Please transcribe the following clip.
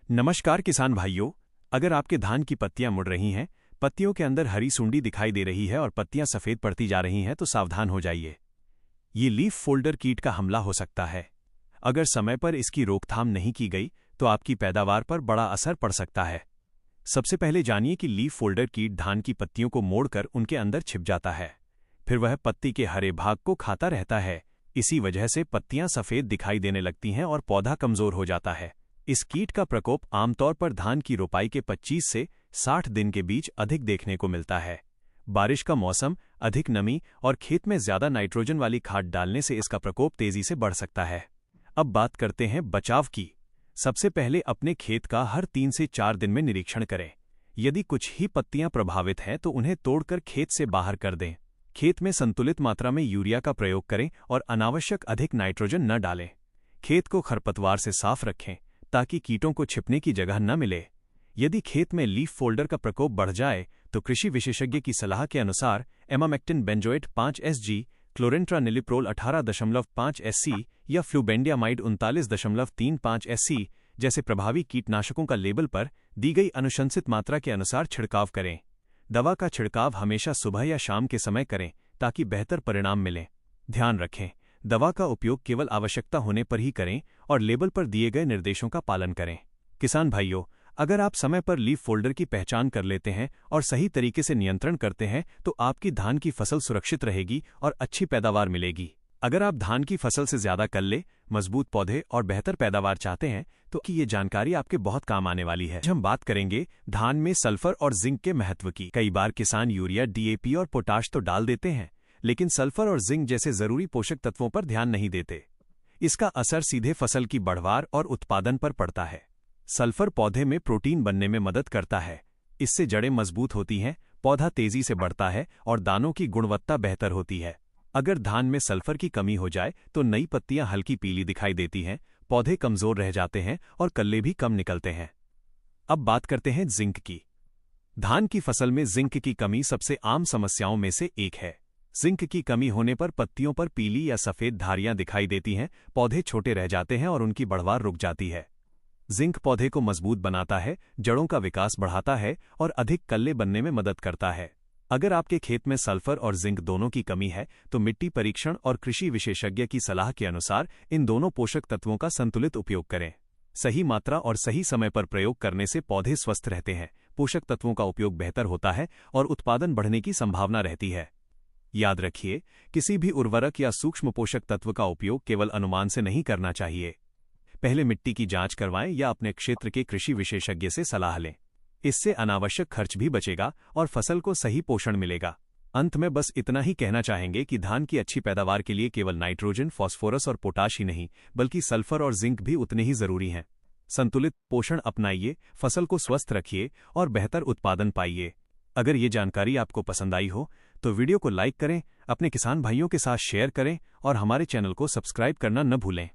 नमस्कार किसान भाइयों। अगर आपके धान की पत्तियां मुड़ रही हैं, पत्तियों के अंदर हरी सूंडी दिखाई दे रही है और पत्तियां सफेद पड़ती जा रही हैं तो सावधान हो जाइए। ये लीफ फोल्डर कीट का हमला हो सकता है। अगर समय पर इसकी रोकथाम नहीं की गई तो आपकी पैदावार पर बड़ा असर पड़ सकता है। सबसे पहले जानिए कि लीफ फोल्डर कीट धान की पत्तियों को मोड़कर उनके अंदर छिप जाता है। फिर वह पत्ती के हरे भाग को खाता रहता है। इसी वजह से पत्तियां सफेद दिखाई देने लगती हैं और पौधा कमजोर हो जाता है। इस कीट का प्रकोप आमतौर पर धान की रोपाई के 25 से 60 दिन के बीच अधिक देखने को मिलता है। बारिश का मौसम, अधिक नमी और खेत में ज्यादा नाइट्रोजन वाली खाद डालने से इसका प्रकोप तेजी से बढ़ सकता है। अब बात करते हैं बचाव की। सबसे पहले अपने खेत का हर 3 से 4 दिन में निरीक्षण करें। यदि कुछ ही पत्तियां प्रभावित हैं तो उन्हें तोड़कर खेत से बाहर कर दें। खेत में संतुलित मात्रा में यूरिया का प्रयोग करें और अनावश्यक अधिक नाइट्रोजन न डालें। खेत को खरपतवार से साफ रखें ताकि कीटों को छिपने की जगह न मिले। यदि खेत में लीफ फोल्डर का प्रकोप बढ़ जाए तो कृषि विशेषज्ञ की सलाह के अनुसार emamectin benzoate 5 SG, chlorantraniliprole 18.5 SC या फ्लूबेंडियामाइड 39.35 SC जैसे प्रभावी कीटनाशकों का लेबल पर दी गई अनुशंसित मात्रा के अनुसार छिड़काव करें। दवा का छिड़काव हमेशा सुबह या शाम के समय करें ताकि बेहतर परिणाम मिलें। ध्यान रखें, दवा का उपयोग केवल आवश्यकता होने पर ही करें और लेबल पर दिए गए निर्देशों का पालन करें। किसान भाइयों, अगर आप समय पर लीफ फोल्डर की पहचान कर लेते हैं और सही तरीके से नियंत्रण करते हैं तो आपकी धान की फसल सुरक्षित रहेगी और अच्छी पैदावार मिलेगी। अगर आप धान की फसल से ज्यादा कल्ले, मजबूत पौधे और बेहतर पैदावार चाहते हैं तो ये जानकारी आपके बहुत काम आने वाली है। हम बात करेंगे धान में सल्फर और जिंक के महत्व की। कई बार किसान यूरिया, DAP और पोटाश तो डाल देते हैं, लेकिन सल्फर और जिंक जैसे जरूरी पोषक तत्वों पर ध्यान नहीं देते। इसका असर सीधे फसल की बढ़वार और उत्पादन पर पड़ता है। सल्फर पौधे में प्रोटीन बनने में मदद करता है। इससे जड़ें मजबूत होती हैं, पौधा तेजी से बढ़ता है और दानों की गुणवत्ता बेहतर होती है। अगर धान में सल्फर की कमी हो जाए तो नई पत्तियां हल्की पीली दिखाई देती हैं, पौधे कमजोर रह जाते हैं और कल्ले भी कम निकलते हैं। अब बात करते हैं जिंक की। धान की फसल में जिंक की कमी सबसे आम समस्याओं में से एक है। जिंक की कमी होने पर पत्तियों पर पीली या सफेद धारियां दिखाई देती हैं, पौधे छोटे रह जाते हैं और उनकी बढ़वार रुक जाती है। जिंक पौधे को मजबूत बनाता है, जड़ों का विकास बढ़ाता है और अधिक कल्ले बनने में मदद करता है। अगर आपके खेत में सल्फर और जिंक दोनों की कमी है तो मिट्टी परीक्षण और कृषि विशेषज्ञ की सलाह के अनुसार इन दोनों पोषक तत्वों का संतुलित उपयोग करें। सही मात्रा और सही समय पर प्रयोग करने से पौधे स्वस्थ रहते हैं, पोषक तत्वों का उपयोग बेहतर होता है और उत्पादन बढ़ने की संभावना रहती है। याद रखिए, किसी भी उर्वरक या सूक्ष्म पोषक तत्व का उपयोग केवल अनुमान से नहीं करना चाहिए। पहले मिट्टी की जांच करवाएं या अपने क्षेत्र के कृषि विशेषज्ञ से सलाह लें। इससे अनावश्यक खर्च भी बचेगा और फसल को सही पोषण मिलेगा। अंत में बस इतना ही कहना चाहेंगे कि धान की अच्छी पैदावार के लिए केवल नाइट्रोजन, फास्फोरस और पोटाश ही नहीं, बल्कि सल्फर और जिंक भी उतने ही जरूरी हैं। संतुलित पोषण अपनाइए, फसल को स्वस्थ रखिए और बेहतर उत्पादन पाइए। अगर ये जानकारी आपको पसंद आई हो तो वीडियो को लाइक करें, अपने किसान भाइयों के साथ शेयर करें और हमारे चैनल को सब्सक्राइब करना न भूलें।